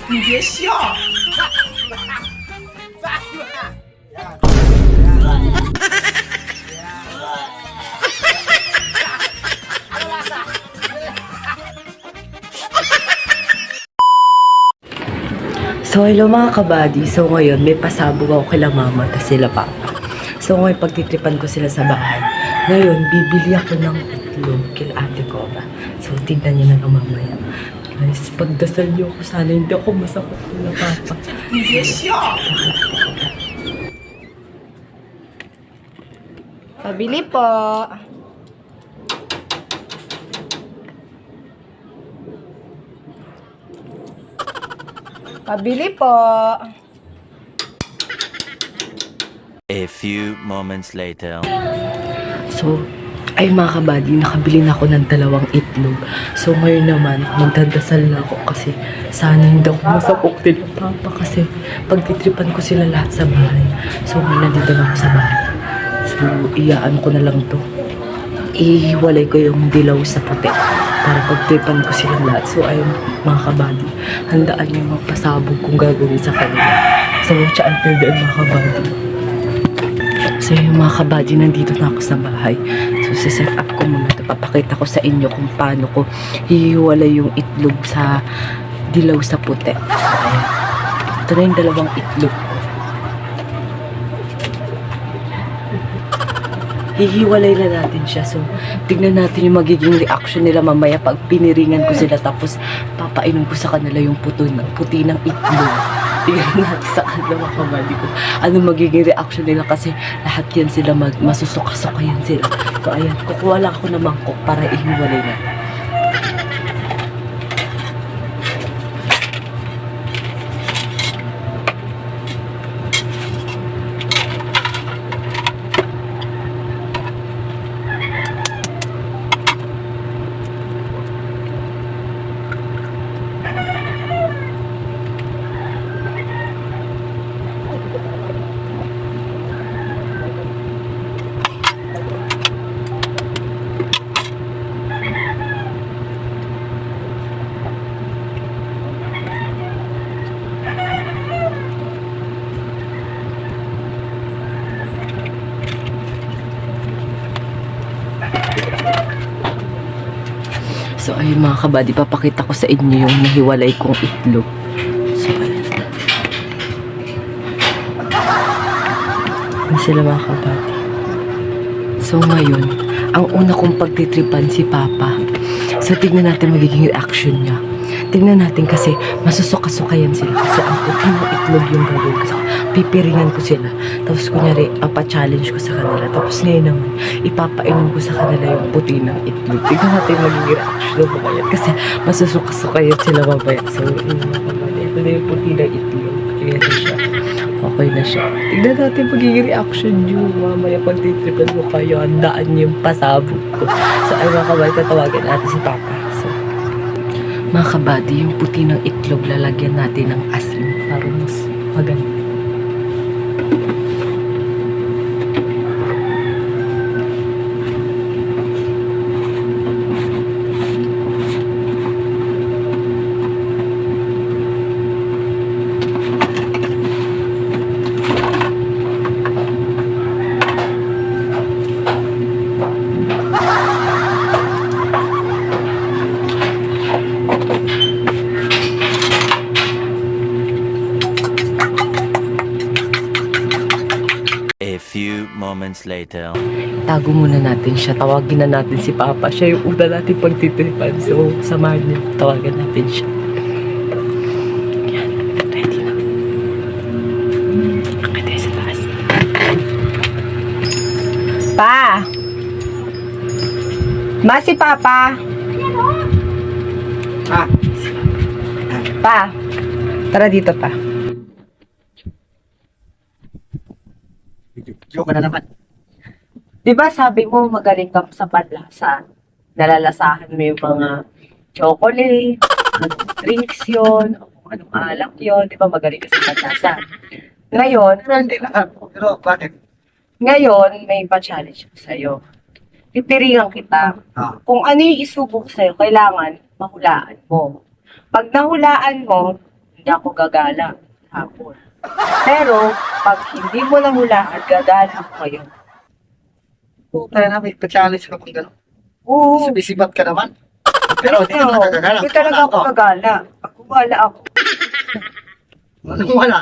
你别笑。So, hello mga kabady. So, ngayon, may pasabog ako kila mama at sila papa. So, ngayon, pagtitripan ko sila sa bahay. Ngayon, bibili ako ng itlog kila ate ko ba. So, tignan niyo na lang mamaya. Guys, pagdasal niyo ako. Sana hindi ako masakot kila papa. 你别笑。 Pabili po. Pabili po. A few moments later. So, ay mga kabady, nakabili na ako ng 2 itlog. So, ngayon naman, magdadasal na ako kasi sana hindi ako masapok din ng papa kasi pagtitripan ko sila lahat sa bahay. So, ngayon nandito na ako sa bahay. So, iyaan ko na lang to. Ihiwalay ko yung dilaw sa puti para pagtripan ko silang lahat. So, ayun, mga kabady, handaan yung magpasabog kung gagawin sa kanila. So, watch until the end, mga kabady. So, yung mga kabady, nandito na ako sa bahay. So, siset up ko muna ito. Papakita ko sa inyo kung paano ko hihiwalay yung itlog sa dilaw sa puti. So, ayan. Ito na yung 2 itlog ko. Hihiwalay na natin siya. So, tignan natin yung magiging reaction nila mamaya pag piniringan ko sila tapos papainom ko sa kanila yung puti ng itlog. Tignan natin sa kanila mga kabady ko. Ano magiging reaction nila kasi lahat yan sila masusuka-suka yan sila. So, ayan. Kukuha lang ako ng mangkok para ihiwalay na. So, ayun mga kabady, papakita ko sa inyo yung nahiwalay kong itlog. So, ayun. Ayun sila mga kabady. So, ngayon, ang una kong pagtitripan si Papa. So, tignan natin magiging reaction niya. Tignan natin kasi masusuka-suka yan sila. Kasi ang puti ng itlog yung gagawin ko. Pipiringan ko sila. Tapos kunyari, papa-challenge ko sa kanila. Tapos ngayon naman, ipapainom ko sa kanila yung puti ng itlog. Tignan natin magiging reaction ng mga yan. Kasi masusuka-suka yan sila mamaya. So, ito na yung puti ng itlog. Ayan na siya. Okay na siya. Tignan natin magiging reaction nyo. Mamaya pag-titripan mo kayo, handaan niyo yung pasabog ko. So, ay mga kabady, tatawagan natin si Papa. So, mga kabady, yung puti ng itlog, lalagyan natin ng asin para mas maganda. A few moments later. Tago muna natin siya. Tawagin na natin si Papa. Siya yung una natin pagtitripan. So, samahan niyo. Tawagan natin siya. Yan. Ready na. Akit tayo sa taas. Pa! Ma, si Papa! Ah, Pa! Tara dito, pa. joke na naman. Di ba sabi mo magaling ka sa panlasa? Nalalasahan mo yung mga chocolate, anong drinks yun, o anong alak yun, di ba magaling ka sa panlasa? Ngayon, Pero hindi na. Pero bakit? ngayon, may pa-challenge ko sa'yo. Pipirigan kita. Ah. Kung ano yung isubok sa'yo, kailangan mahulaan mo. Pag nahulaan mo, hindi ako gagala hapon. Pero, pag hindi mo nahulaan, gagala ako ngayon. Kaya na may pa-challenge ka kung gano'n. Oo. Sumisibat ka naman. Pero hindi naman nakagagala. Hindi talaga ako gagala. Pag gumala ako, Anong wala?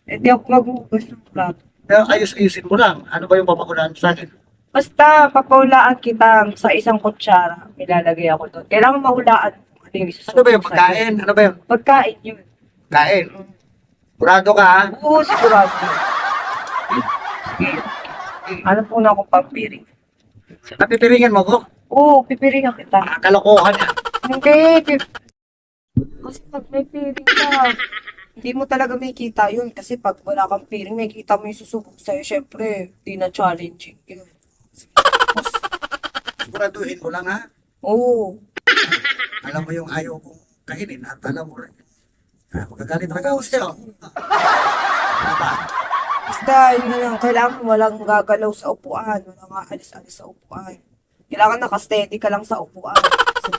hindi ako maghugas ng plato. Pero ayos-ayusin mo lang. Ano ba yung papakulaan sa akin? Basta, papahulaan kita sa isang kutsara. Nilalagay ako doon. Kailangan mahulaan mo. Ano yung isusubok Ano ba yung sa'yo. pagkain? Ano ba yung Pagkain yun. kain? Kurado ka ha? Oo, sigurado. Sige. Ano po na akong pampiring? Napipiringan mo ko? Oo, pipiringan kita. Kalokohan yan. Hindi, kasi pag may piring ka, hindi mo talaga may kita yun. Kasi pag wala kang piring, may kita mo yung susubok sa'yo. Syempre, di na challenging yun. Siguraduhin mo lang ha? Oo. Alam mo yung ayaw kong kainin at alam mo rin. Magagalit talaga ako sa'yo. Ano ba? Basta, yun na lang. Kailangan walang gagalaw sa upuan. Walang aalis-alis sa upuan. Kailangan nakasteady ka lang sa upuan.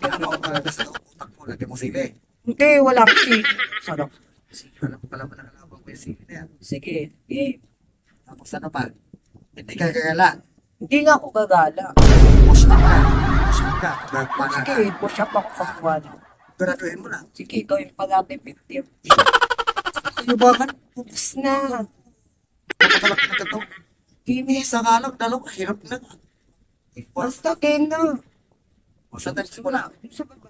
Ano ako talaga sa utak mo? Lagi mo sili. Hindi, walang si. Sarap. Alam mo pala manangalabang ko yung sili na yan. Sige. Eh, Tapos ano pa? Hindi ka kagala. hindi nga ako gagala. Push up ka. Push up ka. Gagpana ka. Sige, push up ako pag wala. Siguraduhin mo lang. Sige, gawin pa natin 50. Ano ba kan? Tapos na. Napakalaki na ito. Give Isa ka lang, dalawa. Hirap na. Basta, game na. O sa talis mo lang. Sa baba.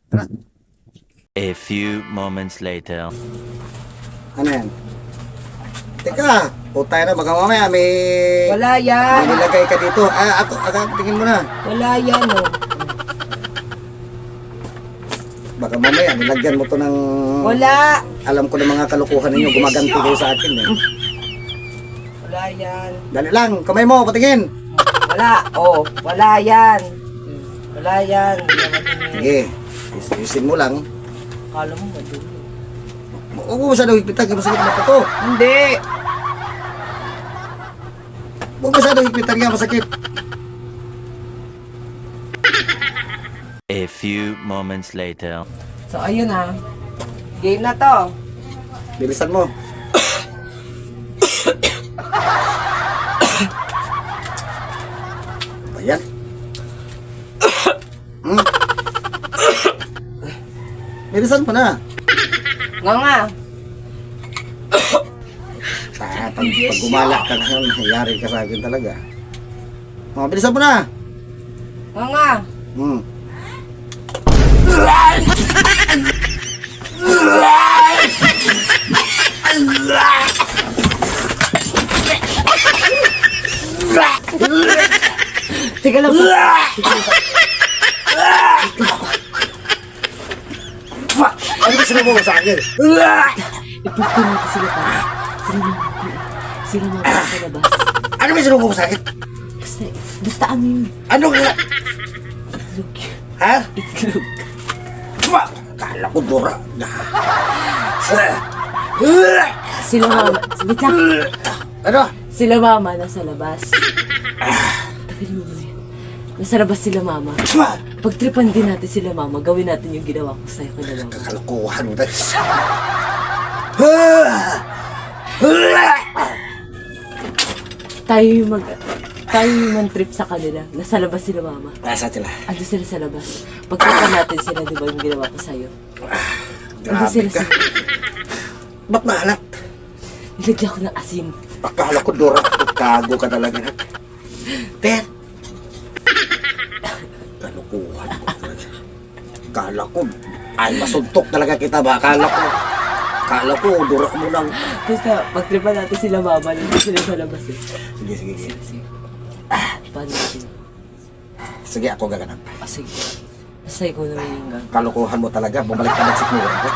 Tara. A few moments later. Ano yan? Teka, putay na, baka mamaya may... Wala May yan. nilagay ka dito. Ako, tingin mo na. Wala yan, oh. Baka mamaya, nilagyan mo to ng... Wala. Alam ko ng mga kalukuhan ninyo, gumaganti kayo sa akin eh. Wala yan. Dali lang, kamay mo, patingin. Wala. Oh, wala yan. Wala yan. Hindi naman yun. Sige, isin mo lang. Kala mo, madumi. Huwag mo masyadong higpitan, kaya masakit mata to. Hindi. Huwag masyadong higpitan nga, masakit. A few moments later. So, ayun ah. Game na to. Bilisan mo. Ayan. Bilisan mo na. Nga nga. Pag gumala ka na, nangyayari ka sa akin talaga. Bilisan mo na. Nga nga. Hmm. Teka lang po. Ano ba sinubo mo sa akin? Ipagpun natin sila pa. Sila mga sa labas. Ano ba sinubo mo sa akin? Basta ano yun? Ano nga? Itlog. Ha? Itlog. Kala ko dura. Sila mama. Sabit lang. Ano? Sila mama nasa labas. Tagalin mo muna yan. Nasa labas sila mama. Pagtripan din natin sila mama, gawin natin yung ginawa ko sa'yo kailangan. Kalokohan mo tayo. Tayo yung man-trip sa kanila. Nasa labas sila mama. Nasa sila. Ando sila sa labas. Pagtripan natin sila, di ba yung ginawa ko sa'yo? Ando Grabe sila ka. sa... Ba't maalat? Nilagyan ko ng asin. Akala ko dura. Kago ka talaga na. Ten. Kalokohan mo talaga. Kala ko. Ay, masuntok talaga kita ba? Kala ko, dura mo lang. Basta, pagtripan natin sila mama, nandun sila sa labas eh. Sige, sige, sige. Sige. Paano natin? Sige, ako gaganap. Sige. Basta ikaw na yung gang. Kalokohan mo talaga. Bumalik ka nagsikmura ko.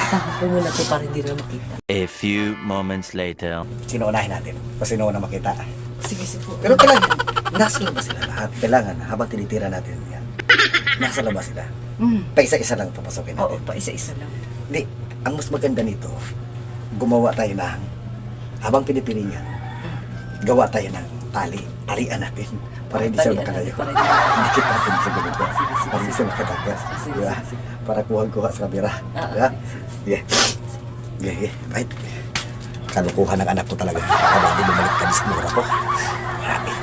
Taka ko muna ito para hindi na makita. A few moments later. Sinuunahin natin. Kasi na makita. Sige, sige po. Pero kailangan, nasa labas sila lahat. Kailangan, habang tinitira natin yan, nasa labas sila. Pa isa-isa lang papasokin Oo, natin. pa isa-isa lang. Hindi, ang mas maganda nito, gumawa tayo ng, habang pinipiringan, gawa tayo ng tali. Talian natin. Para hindi siya makalayo. Dikit natin sa ganito. Para hindi siya makatagas. Diba? Para kuha-kuha sa kamera. Diba? Yeah. Yeah. Right. Kalukuhan ng anak ko talaga. Habang di bumalik ka sa mura ko. Grabe.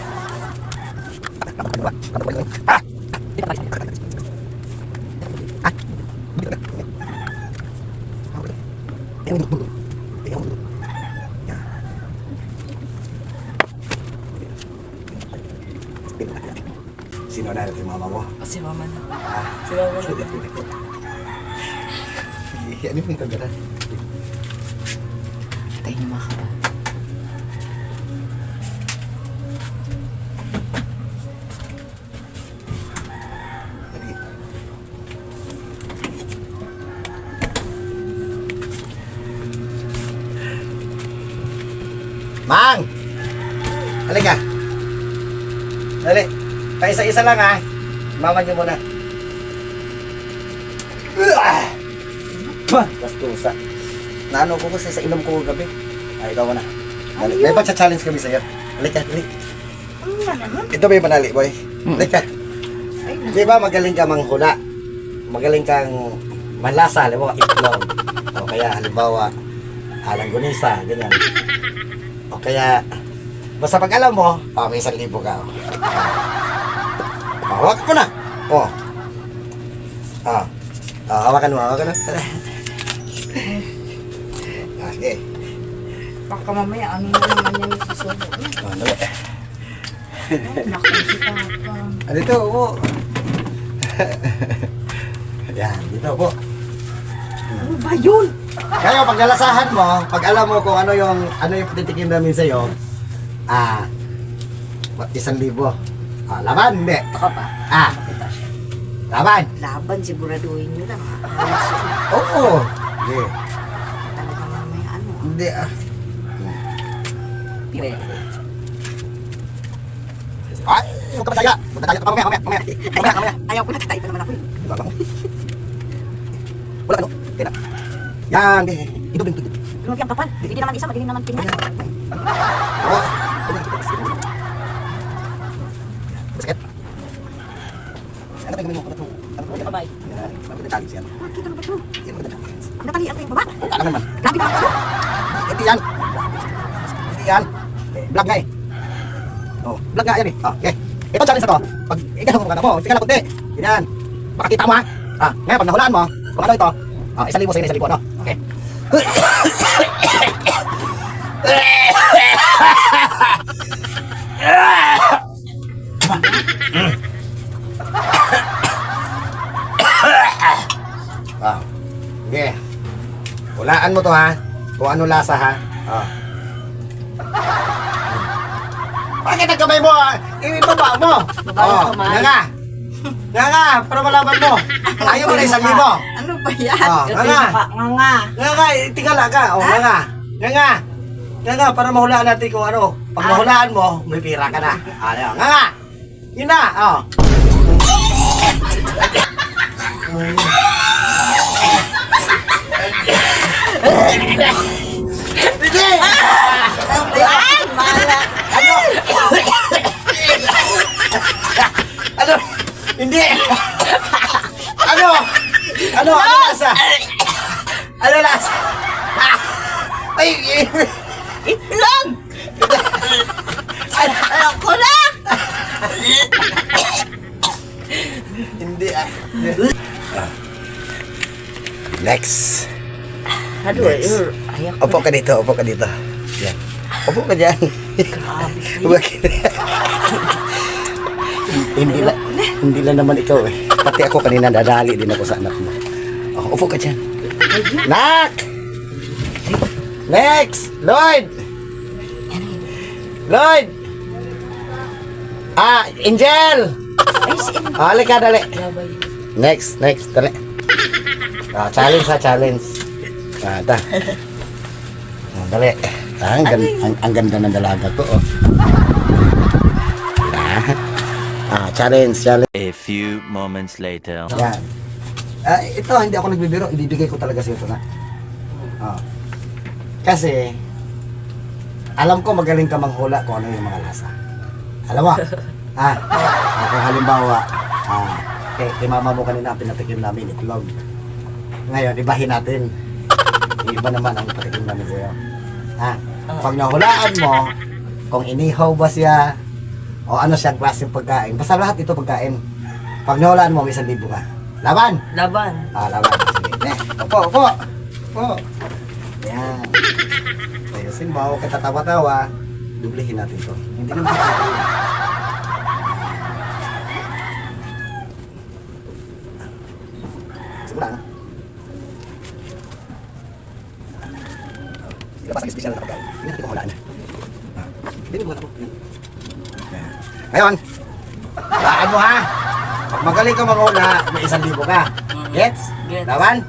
Sino na natin mama mo? Si mama na. Si mama na. Ano yung kagana? Tayo niyo mga kapal. Mang! Halika! Dali! Paisa-isa lang ha! Mama niyo muna. Bastusa. Naano ko kasi sa inom ko gabi. Ay, ikaw na. Dali. May pagsa-challenge kami sa'yo. Halika, dali. Ito ba yung manali, boy? Halika. Di ba magaling ka manghula? Magaling kang manlasa, halimbawa itlog. O kaya halimbawa langgonisa, ganyan. O kaya, basta pag alam mo, may 1,000 ka. Hawak mo na. Hawakan mo. Okay. Baka mamaya, ano na naman yan yung susubo. Dali. Naku, si Papa. Dito, upo. Yan, dito, upo. Ano ba yun? Kaya pag nalasahan mo, pag alam mo kung ano yung titikim namin sa'yo, 1,000. Laban, hindi. Ako pa. Laban. Laban, siguraduhin nyo lang. Oo. Hindi. Talaga mamaya, ano. Hindi, Ay, huwag ka mataya. Magtataya ka pa mamaya. Ayaw ko na, tatay pa naman ako. Wala mo. Wala ano. Kaya na. Yan. Ito. Lumag yung kapal. Hindi naman isa, magaling naman tingnan. Oo. Masakit. Ano ba yung gawin mo? Bye-bye. Magdatalis yan. Kita na ba ito? Yan, magdatalis. Ang natalian ko yung baba. Oo, ka naman. Grabe ka ako. Hindi yan. Vlog nga eh. Vlog nga yan eh. Okay. Ito challenge na to. Pag ikaw mo mo, tika lang kunti. Ganyan. Makakita mo ha. Ngayon, pag nahulaan mo, kung ano ito, 1,000 sa'yo, 1,000, no? Okay. Okay. Hulaan mo to ha. Kung ano lasa ha. Bakit ang kamay mo? Ibaba mo. Nga, para malaman mo. Ayaw mo na 1,000. Ano ba yan? Nga, tingala ka. Nga, para mahulaan natin kung ano. Pag mahulaan mo, may pira ka na. Nga. Yun na. Sige! Ano? Hindi! Ano lasa? Ano lasa? Ay! Itlog! Alam ko na! Hindi Next. Ano Next. Upo ka dito. Yan. Upo ka dyan. Hindi lang naman ikaw eh. Pati ako kanina dadali din ako sa anak mo. Upo ka dyan. Nak! Next! Lloyd! Angel! Halika, dali. Next, dali. Challenge. Dali. Ang ganda ng dalaga ko, Challenge. A few moments later. Yan. Ito, hindi ako nagbibiro. Ibibigay ko talaga sa ito na. Kasi, alam ko magaling ka manghula kung ano yung mga lasa. Alam mo? Kung halimbawa, kay mama mo kanina pinatikim namin itlog. Ngayon, ibahin natin. Iba naman ang patikim namin sa'yo. Pag nahulaan mo, kung inihaw ba siya, o ano siyang klaseng pagkain, basta lahat ito pagkain. Pag nahulaan mo, may 1,000 ka. Laban! Laban. Laban. Sige. Opo. Yan. Ayusin mo, huwag ka tatawa-tawa. Dublihin natin to. Hindi naman ito. Simula na. Sila pa sa espesyal na pagkain. Hindi natin kumulaan na. Hindi mo ako. Ngayon, laan mo ha. Pag magaling ka manghula, may 1,000 ka. Gets? Gets. Laban?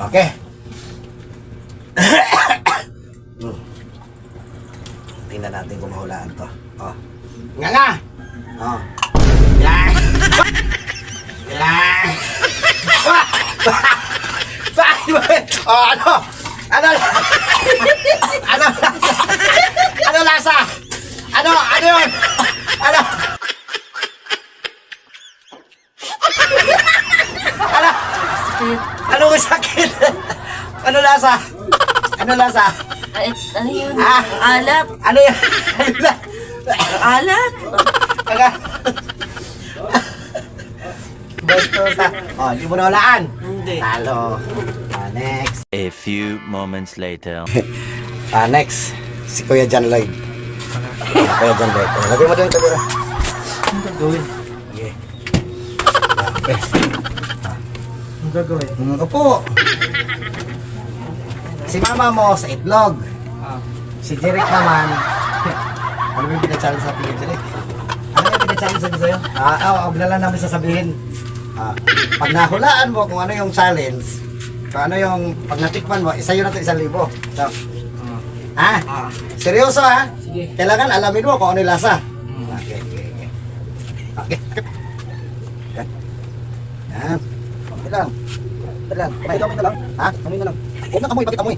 Okay. Tingnan natin kung mahulaan to. Nga! Yan! Yan! Ano? Ano lasa? Ano yun? Ano ang sakit? Ano lasa? Ano yun? Alat. Ano yan? Alat. Basta hindi mo nahulaan. Hindi. Talo. Next. A few moments later. Next. Si Kuya John Lloyd. Kuya John Lloyd. Lagay mo doon yung kamera. Ang gagawin? Okay. Ang gagawin? Opo. Si mama mo sa itlog. Si Jeric naman. Ano yung pinachallenge sa atin, Jeric? Ano yung pinachallenge sa sa'yo? Abla namin sasabihin. Pag nahulaan mo kung ano yung challenge, kung ano yung pag natikman mo, isayo natin 1,000. So, seryoso ha? Sige. Kailangan alamin mo kung ano yung lasa. Okay. Yan. Okay lang. Pakita mo na lang. Amoy na lang. Huwag na amoy, bakit amoy?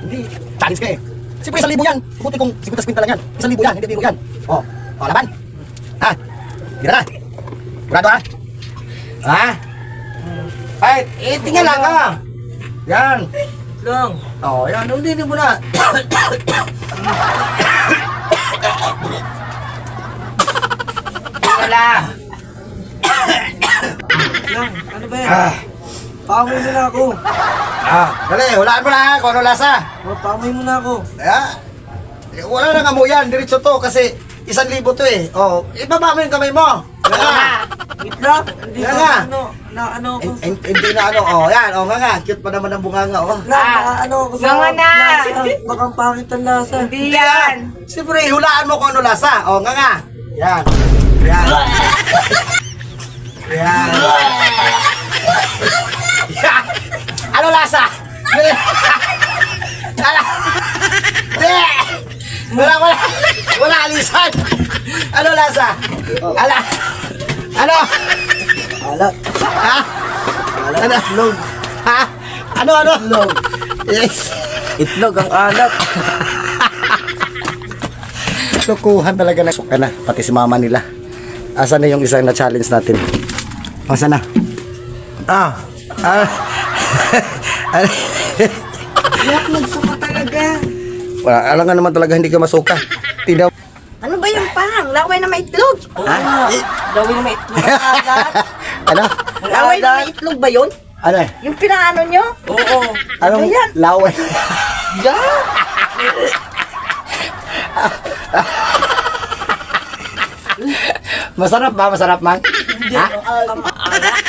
Hindi. Challenge ka eh. Siyempre 1,000 yan. Buti kung 50 kwinta lang yan. 1,000 yan, hindi biro yan. Laban. Gira na. Burado ha? Ay, tingnan lang ka. Yan. Lang. Yan. Hindi mo na. Tingnan lang. Lang, ano ba yan? Paamoy mo na ako. Dali, hulaan mo na kung ano lasa. Paamoy mo na ako. Wala nang amoy yan. Diretso to kasi 1,000 to eh. Ibaba mo yung kamay mo. Itlog? Hindi Nga ko nga. ano ako. Hindi na ano. Yan. Nga. Cute pa naman ang bunganga. Ano ako sa Nga na. lasa. Baka pangit ang lasa. Hindi yan. Siyempre, hulaan mo kung ano lasa. Nga. Yan. Yan. Ano lasa? Wala alisan. Ano lasa? Ano? Alat. Ano? Itlog. Ano? Itlog. Yes. Itlog ang alat. Lukuhan talaga na. Suka na. Pati si mama nila. Asan na yung isang na-challenge natin? Asan na? Yak, nagsuka talaga. Alam nga naman talaga hindi ka masuka. Tinaw. Ano ba yung pang? Laway na may itlog. Gawin na may itlog ang alat. Ano? Laway na may itlog ba yun? Ano? Yung pinaano nyo? Oo. Anong Ayan. laway? Yan. Masarap ba? Masarap man? Hindi. Maalat.